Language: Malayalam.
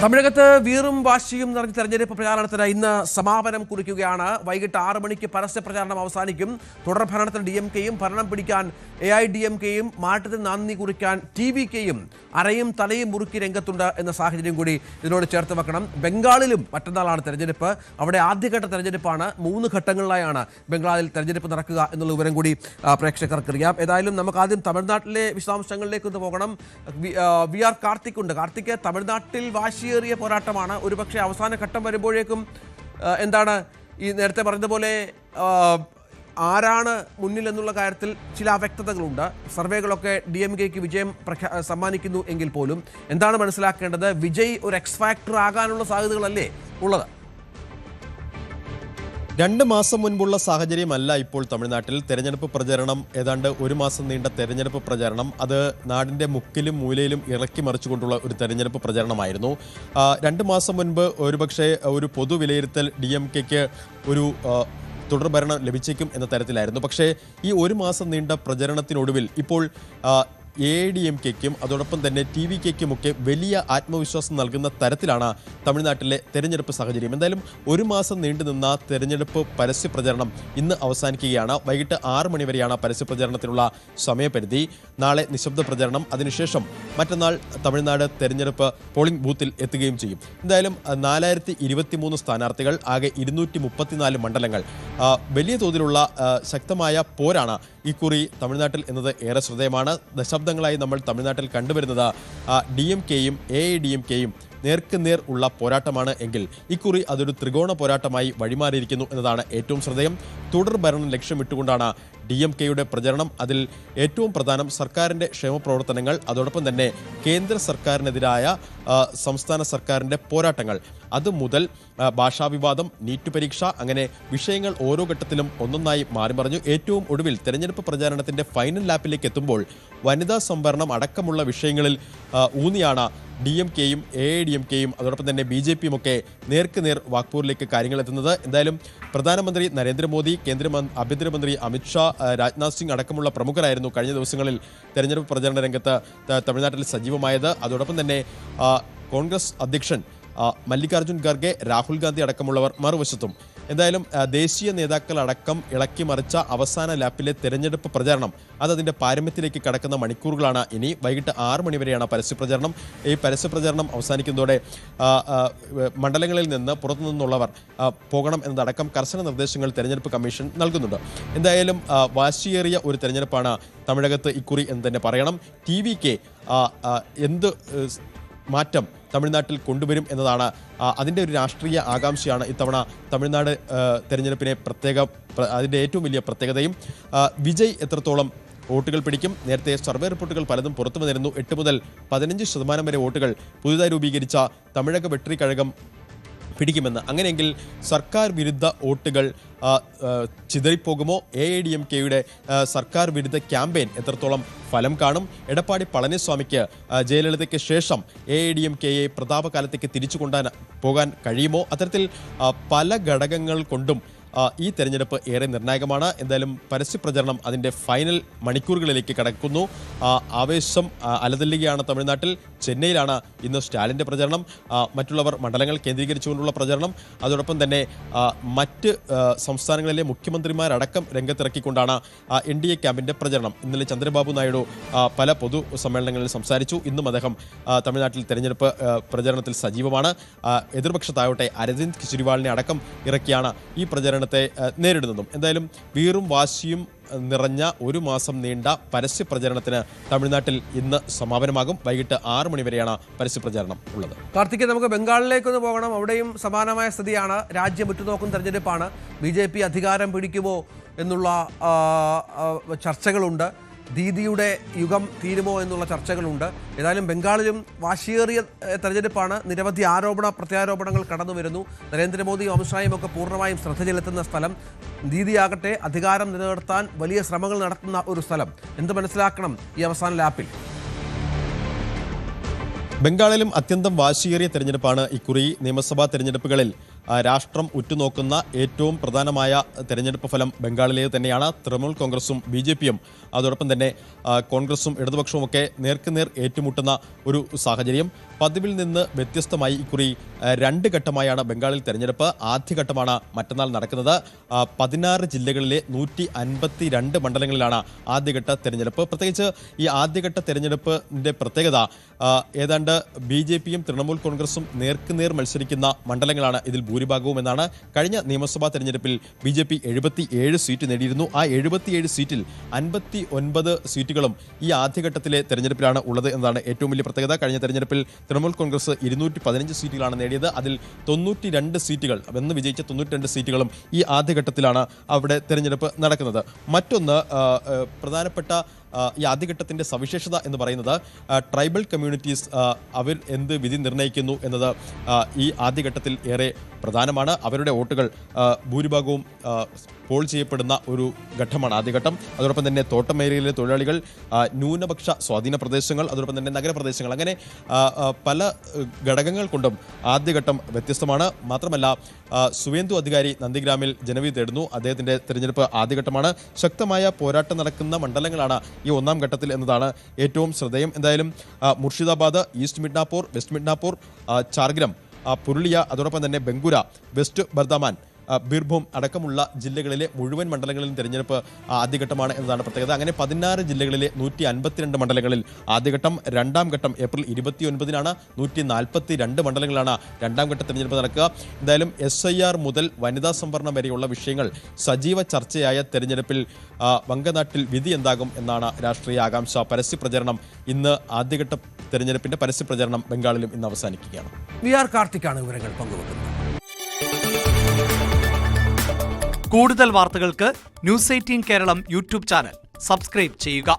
തമിഴകത്ത് വീറും വാശിയും നിറഞ്ഞ തെരഞ്ഞെടുപ്പ് പ്രചാരണത്തിന് ഇന്ന് സമാപനം കുറിക്കുകയാണ്. വൈകിട്ട് 6 മണിക്ക് പരസ്യ പ്രചാരണം അവസാനിക്കും. തുടർ ഭരണത്തിന് DMK-യും ഭരണം പിടിക്കാൻ AIDMK-യും മാറ്റത്തിന് നന്ദി കുറിക്കാൻ TVK-യും അരയും തലയും മുറുക്കി രംഗത്തുണ്ട് എന്ന സാഹചര്യം കൂടി ഇതിനോട് ചേർത്ത് വെക്കണം. ബംഗാളിലും മറ്റന്നാളാണ് തെരഞ്ഞെടുപ്പ്. അവിടെ ആദ്യഘട്ട തെരഞ്ഞെടുപ്പാണ്. 3 ഘട്ടങ്ങളിലായാണ് ബംഗാളിൽ തെരഞ്ഞെടുപ്പ് നടക്കുക എന്നുള്ള വിവരം കൂടി പ്രേക്ഷകർക്കറിയാം. ഏതായാലും നമുക്ക് ആദ്യം തമിഴ്നാട്ടിലെ വിശദാംശങ്ങളിലേക്ക് ഒന്ന് പോകണം. VR കാർത്തിക് ഉണ്ട്. കാർത്തിക്, തമിഴ്നാട്ടിൽ വാശിയേറിയ പോരാട്ടമാണ്. ഒരുപക്ഷെ അവസാന ഘട്ടം വരുമ്പോഴേക്കും എന്താണ് ഈ നേരത്തെ പറഞ്ഞതുപോലെ ആരാണ് മുന്നിൽ എന്നുള്ള കാര്യത്തിൽ ചില അവ്യക്തതകളുണ്ട്. സർവേകളൊക്കെ DMK-ക്ക് വിജയം സമ്മാനിക്കുന്നു എങ്കിൽ പോലും എന്താണ് മനസ്സിലാക്കേണ്ടത്? വിജയ് ഒരു എക്സ് ഫാക്ടർ ആകാനുള്ള സാധ്യതകളല്ലേ ഉള്ളത്? 2 മാസം മുൻപുള്ള സാഹചര്യമല്ല ഇപ്പോൾ തമിഴ്നാട്ടിൽ. തെരഞ്ഞെടുപ്പ് പ്രചരണം ഏതാണ്ട് 1 മാസം നീണ്ട തെരഞ്ഞെടുപ്പ് പ്രചരണം അത് നാടിൻ്റെ മുക്കിലും മൂലയിലും ഇറക്കി മറിച്ചുകൊണ്ടുള്ള ഒരു തെരഞ്ഞെടുപ്പ് പ്രചരണമായിരുന്നു. 2 മാസം മുൻപ് ഒരുപക്ഷെ ഒരു പൊതു വിലയിരുത്തൽ DMK-ക്ക് ഒരു തുടർഭരണം ലഭിച്ചേക്കും എന്ന തരത്തിലായിരുന്നു. പക്ഷേ ഈ 1 മാസം നീണ്ട പ്രചരണത്തിനൊടുവിൽ ഇപ്പോൾ AIDMK-ക്കും അതോടൊപ്പം തന്നെ TVK-ക്കുമൊക്കെ വലിയ ആത്മവിശ്വാസം നൽകുന്ന തരത്തിലാണ് തമിഴ്നാട്ടിലെ തെരഞ്ഞെടുപ്പ് സാഹചര്യം. എന്തായാലും 1 മാസം നീണ്ടുനിന്ന തെരഞ്ഞെടുപ്പ് പരസ്യ പ്രചരണം ഇന്ന് അവസാനിക്കുകയാണ്. വൈകിട്ട് 6 മണി വരെയാണ് പരസ്യ പ്രചരണത്തിനുള്ള സമയപരിധി. നാളെ നിശബ്ദ പ്രചരണം, അതിനുശേഷം മറ്റന്നാൾ തമിഴ്നാട് തെരഞ്ഞെടുപ്പ് പോളിംഗ് ബൂത്തിൽ എത്തുകയും ചെയ്യും. എന്തായാലും 4023 സ്ഥാനാർത്ഥികൾ, ആകെ 234 മണ്ഡലങ്ങൾ, വലിയ തോതിലുള്ള ശക്തമായ പോരാണ് ഇക്കുറി തമിഴ്നാട്ടിൽ എന്നത് ഏറെ ശ്രദ്ധേയമാണ്. ദശാബ്ദങ്ങളായി നമ്മൾ തമിഴ്നാട്ടിൽ കണ്ടുവരുന്നത് DMK-യും AIDMK-യും നേർക്കുനേർ ഉള്ള പോരാട്ടമാണ് എങ്കിൽ ഇക്കുറി അതൊരു ത്രികോണ പോരാട്ടമായി വഴിമാറിയിരിക്കുന്നു എന്നതാണ് ഏറ്റവും ശ്രദ്ധേയം. തുടർ ഭരണം ലക്ഷ്യമിട്ടുകൊണ്ടാണ് DMK-യുടെ പ്രചരണം. അതിൽ ഏറ്റവും പ്രധാനം സർക്കാരിൻ്റെ ക്ഷേമപ്രവർത്തനങ്ങൾ, അതോടൊപ്പം തന്നെ കേന്ദ്ര സർക്കാരിനെതിരായ സംസ്ഥാന സർക്കാരിൻ്റെ പോരാട്ടങ്ങൾ, അതുമുതൽ ഭാഷാവിവാദം, നീറ്റ് പരീക്ഷ, അങ്ങനെ വിഷയങ്ങൾ ഓരോ ഘട്ടത്തിലും ഒന്നൊന്നായി മാറിമറിഞ്ഞു. ഏറ്റവും ഒടുവിൽ തെരഞ്ഞെടുപ്പ് പ്രചാരണത്തിൻ്റെ ഫൈനൽ ലാപ്പിലേക്ക് എത്തുമ്പോൾ വനിതാ സംവരണം അടക്കമുള്ള വിഷയങ്ങളിൽ ഊന്നിയാണ് DMK-യും AIDMK-യും അതോടൊപ്പം തന്നെ BJP-യും ഒക്കെ നേർക്കുനേർ വാക്പോരിലേക്ക് കാര്യങ്ങൾ എത്തുന്നത്. എന്തായാലും പ്രധാനമന്ത്രി നരേന്ദ്രമോദി, കേന്ദ്ര ആഭ്യന്തരമന്ത്രി അമിത്ഷാ, രാജ്നാഥ് സിംഗ് അടക്കമുള്ള പ്രമുഖരായിരുന്നു കഴിഞ്ഞ ദിവസങ്ങളിൽ തെരഞ്ഞെടുപ്പ് പ്രചരണ രംഗത്ത് തമിഴ്നാട്ടിൽ സജീവമായത്. അതോടൊപ്പം തന്നെ കോൺഗ്രസ് അധ്യക്ഷൻ മല്ലികാർജുൻ ഖാർഗെ, രാഹുൽ ഗാന്ധി അടക്കമുള്ളവർ മറുവശത്തും. എന്തായാലും ദേശീയ നേതാക്കളടക്കം ഇളക്കി മറിച്ച അവസാന ലാപ്പിലെ തെരഞ്ഞെടുപ്പ് പ്രചരണം അതിൻ്റെ പാരമ്യത്തിലേക്ക് കടക്കുന്ന മണിക്കൂറുകളാണ് ഇനി. വൈകിട്ട് 6 മണി വരെയാണ് പരസ്യപ്രചരണം. ഈ പരസ്യപ്രചരണം അവസാനിക്കുന്നതോടെ മണ്ഡലങ്ങളിൽ നിന്ന് പുറത്തുനിന്നുള്ളവർ പോകണം എന്നതടക്കം കർശന നിർദ്ദേശങ്ങൾ തെരഞ്ഞെടുപ്പ് കമ്മീഷൻ നൽകുന്നുണ്ട്. എന്തായാലും വാശിയേറിയ ഒരു തെരഞ്ഞെടുപ്പാണ് തമിഴകത്ത് ഇക്കുറി എന്ന് തന്നെ പറയണം. TVK എന്ത് മാറ്റം തമിഴ്നാട്ടിൽ കൊണ്ടുവരും എന്നതാണ് അതിൻ്റെ ഒരു രാഷ്ട്രീയ ആകാംക്ഷയാണ് ഇത്തവണ തമിഴ്നാട് തെരഞ്ഞെടുപ്പിനെ അതിൻ്റെ ഏറ്റവും വലിയ പ്രത്യേകതയും. വിജയ് എത്രത്തോളം വോട്ടുകൾ പിടിക്കും? നേരത്തെ സർവേ റിപ്പോർട്ടുകൾ പലതും പുറത്തു വന്നിരുന്നു. 8 മുതൽ 15% വരെ വോട്ടുകൾ പുതുതായി രൂപീകരിച്ച തമിഴക വെട്രി കഴകം പിടിക്കുമെന്ന്. അങ്ങനെയെങ്കിൽ സർക്കാർ വിരുദ്ധ വോട്ടുകൾ ചിതറിപ്പോകുമോ? AIDMK-യുടെ സർക്കാർ വിരുദ്ധ ക്യാമ്പയിൻ എത്രത്തോളം ഫലം കാണും? എടപ്പാടി പളനിസ്വാമിക്ക് ജയലളിതയ്ക്ക് ശേഷം AIDMK-യെ പ്രതാപകാലത്തേക്ക് തിരിച്ചു പോകാൻ കഴിയുമോ? അത്തരത്തിൽ പല ഘടകങ്ങൾ കൊണ്ടും ഈ തെരഞ്ഞെടുപ്പ് ഏറെ നിർണായകമാണ്. എന്തായാലും പരസ്യപ്രചരണം അതിൻ്റെ ഫൈനൽ മണിക്കൂറുകളിലേക്ക് കടക്കുന്നു. ആവേശം അലതല്ലുകയാണ് തമിഴ്നാട്ടിൽ. ചെന്നൈയിലാണ് ഇന്ന് സ്റ്റാലിൻ്റെ പ്രചരണം, മറ്റുള്ളവർ മണ്ഡലങ്ങൾ കേന്ദ്രീകരിച്ചുകൊണ്ടുള്ള പ്രചരണം. അതോടൊപ്പം തന്നെ മറ്റ് സംസ്ഥാനങ്ങളിലെ മുഖ്യമന്ത്രിമാരടക്കം രംഗത്തിറക്കിക്കൊണ്ടാണ് NDA ക്യാമ്പിൻ്റെ പ്രചരണം. ഇന്നലെ ചന്ദ്രബാബു നായിഡു പല പൊതു സമ്മേളനങ്ങളിൽ സംസാരിച്ചു. ഇന്നും അദ്ദേഹം തമിഴ്നാട്ടിൽ തെരഞ്ഞെടുപ്പ് പ്രചരണത്തിൽ സജീവമാണ്. എതിർപക്ഷത്താവട്ടെ അരവിന്ദ് കെജ്രിവാളിനെ അടക്കം ഇറക്കിയാണ് ഈ പ്രചരണത്തെ നേരിടുന്നതും. എന്തായാലും വീറും വാശിയും നിറഞ്ഞ 1 മാസം നീണ്ട പരസ്യ പ്രചരണത്തിന് തമിഴ്നാട്ടിൽ ഇന്ന് സമാപനമാകും. വൈകിട്ട് 6 മണി വരെയാണ് പരസ്യ പ്രചരണം ഉള്ളത്. കാർത്തിക്, നമുക്ക് ബംഗാളിലേക്കൊന്ന് പോകണം. അവിടെയും സമാനമായ സ്ഥിതിയാണ്. രാജ്യം ഉറ്റുനോക്കുന്ന തെരഞ്ഞെടുപ്പാണ്. BJP അധികാരം പിടിക്കുമോ എന്നുള്ള ചർച്ചകളുണ്ട്. ദീദിയുടെ യുഗം തീരുമോ എന്നുള്ള ചർച്ചകളുണ്ട്. ഏതായാലും ബംഗാളിലും വാശിയേറിയ തെരഞ്ഞെടുപ്പാണ്. നിരവധി ആരോപണ പ്രത്യാരോപണങ്ങൾ കടന്നു വരുന്നു. നരേന്ദ്രമോദിയും അമിത്ഷായും ഒക്കെ പൂർണ്ണമായും ശ്രദ്ധ ചെലുത്തുന്ന സ്ഥലം. ദീദിയാകട്ടെ അധികാരം നിലനിർത്താൻ വലിയ ശ്രമങ്ങൾ നടത്തുന്ന ഒരു സ്ഥലം. എന്ത് മനസ്സിലാക്കണം ഈ അവസാന ലാപ്പിൽ? ബംഗാളിലും അത്യന്തം വാശിയേറിയ തെരഞ്ഞെടുപ്പാണ് ഇക്കുറി. നിയമസഭാ തെരഞ്ഞെടുപ്പുകളിൽ രാഷ്ട്രം ഉറ്റുനോക്കുന്ന ഏറ്റവും പ്രധാനമായ തെരഞ്ഞെടുപ്പ് ഫലം ബംഗാളിലെ തന്നെയാണ്. തൃണമൂൽ കോൺഗ്രസും BJPയും അതോടൊപ്പം തന്നെ കോൺഗ്രസും ഇടതുപക്ഷവും ഒക്കെ നേർക്കുനേർ ഏറ്റുമുട്ടുന്ന ഒരു സാഹചര്യം. പതിവിൽ നിന്ന് വ്യത്യസ്തമായി ഇക്കുറി 2 ഘട്ടമായാണ് ബംഗാളിൽ തെരഞ്ഞെടുപ്പ്. ആദ്യഘട്ടമാണ് മറ്റന്നാൾ നടക്കുന്നത്. 16 ജില്ലകളിലെ 152 മണ്ഡലങ്ങളിലാണ് ആദ്യഘട്ട തെരഞ്ഞെടുപ്പ്. പ്രത്യേകിച്ച് ഈ ആദ്യഘട്ട തെരഞ്ഞെടുപ്പിന്റെ പ്രത്യേകത ഏതാണ്ട് BJPയും തൃണമൂൽ കോൺഗ്രസും നേർക്കുനേർ മത്സരിക്കുന്ന മണ്ഡലങ്ങളാണ് ഇതിൽ ഭൂരിഭാഗവും എന്നാണ്. കഴിഞ്ഞ നിയമസഭാ തെരഞ്ഞെടുപ്പിൽ BJP 77 സീറ്റ് നേടിയിരുന്നു. ആ 77 സീറ്റിൽ 59 സീറ്റുകളും ഈ ആദ്യഘട്ടത്തിലെ തെരഞ്ഞെടുപ്പിലാണ് ഉള്ളത് എന്നതാണ് ഏറ്റവും വലിയ പ്രത്യേകത. കഴിഞ്ഞ തെരഞ്ഞെടുപ്പിൽ തൃണമൂൽ കോൺഗ്രസ് 215 സീറ്റുകളാണ് നേടിയത്. അതിൽ 92 സീറ്റുകൾ വിജയിച്ച 92 സീറ്റുകളും ഈ ആദ്യഘട്ടത്തിലാണ് അവിടെ തെരഞ്ഞെടുപ്പ് നടക്കുന്നത്. മറ്റൊന്ന് പ്രധാനപ്പെട്ട ഈ ആദ്യഘട്ടത്തിൻ്റെ സവിശേഷത എന്ന് പറയുന്നത് ട്രൈബൽ കമ്മ്യൂണിറ്റീസ് അവർ എന്ത് വിധി നിർണ്ണയിക്കുന്നു എന്നത് ഈ ആദ്യഘട്ടത്തിൽ ഏറെ പ്രധാനമാണ്. അവരുടെ വോട്ടുകൾ ഭൂരിഭാഗവും പോൾ ചെയ്യപ്പെടുന്ന ഒരു ഘട്ടമാണ് ആദ്യഘട്ടം. അതോടൊപ്പം തന്നെ തോട്ടം മേഖലയിലെ തൊഴിലാളികൾ, ന്യൂനപക്ഷ സ്വാധീന പ്രദേശങ്ങൾ, അതോടൊപ്പം തന്നെ നഗരപ്രദേശങ്ങൾ, അങ്ങനെ പല ഘടകങ്ങൾ കൊണ്ടും ആദ്യഘട്ടം വ്യത്യസ്തമാണ്. മാത്രമല്ല സുവേന്ദു അധികാരി നന്ദിഗ്രാമിൽ ജനവിധി തേടുന്നു. അദ്ദേഹത്തിൻ്റെ തെരഞ്ഞെടുപ്പ് ആദ്യഘട്ടമാണ്. ശക്തമായ പോരാട്ടം നടക്കുന്ന മണ്ഡലങ്ങളാണ് ഈ ഒന്നാം ഘട്ടത്തിൽ എന്നതാണ് ഏറ്റവും ശ്രദ്ധേയം. എന്തായാലും മുർഷിദാബാദ്, ഈസ്റ്റ് മിഡ്നാപൂർ, വെസ്റ്റ് മിഡ്നാപൂർ, ചാർഗ്രാം, പുരുളിയ, അതോടൊപ്പം തന്നെ ബംഗുര, വെസ്റ്റ് ബർദമാൻ, ബീർഭൂം അടക്കമുള്ള ജില്ലകളിലെ മുഴുവൻ മണ്ഡലങ്ങളിലും തെരഞ്ഞെടുപ്പ് ആദ്യഘട്ടമാണ് എന്നതാണ് പ്രത്യേകത. അങ്ങനെ 16 ജില്ലകളിലെ 152 മണ്ഡലങ്ങളിൽ ആദ്യഘട്ടം. രണ്ടാം ഘട്ടം ഏപ്രിൽ 29-നാണ്. 142 മണ്ഡലങ്ങളാണ് രണ്ടാം ഘട്ട തെരഞ്ഞെടുപ്പ് നടക്കുക. എന്തായാലും SIR മുതൽ വനിതാ സംവരണം വരെയുള്ള വിഷയങ്ങൾ സജീവ ചർച്ചയായ തെരഞ്ഞെടുപ്പിൽ വങ്കനാട്ടിൽ വിധി എന്താകും എന്നാണ് രാഷ്ട്രീയ ആകാംക്ഷ. പരസ്യപ്രചരണം ഇന്ന് ആദ്യഘട്ട തെരഞ്ഞെടുപ്പിന്റെ പരസ്യപ്രചരണം ബംഗാളിലും ഇന്ന് അവസാനിക്കുകയാണ്. VR കാർത്തിക്കാണ് വിവരങ്ങൾ പങ്കുവെക്കുന്നത്. കൂടുതൽ വാർത്തകൾക്ക് News 18 Keralam YouTube channel subscribe ചെയ്യുക.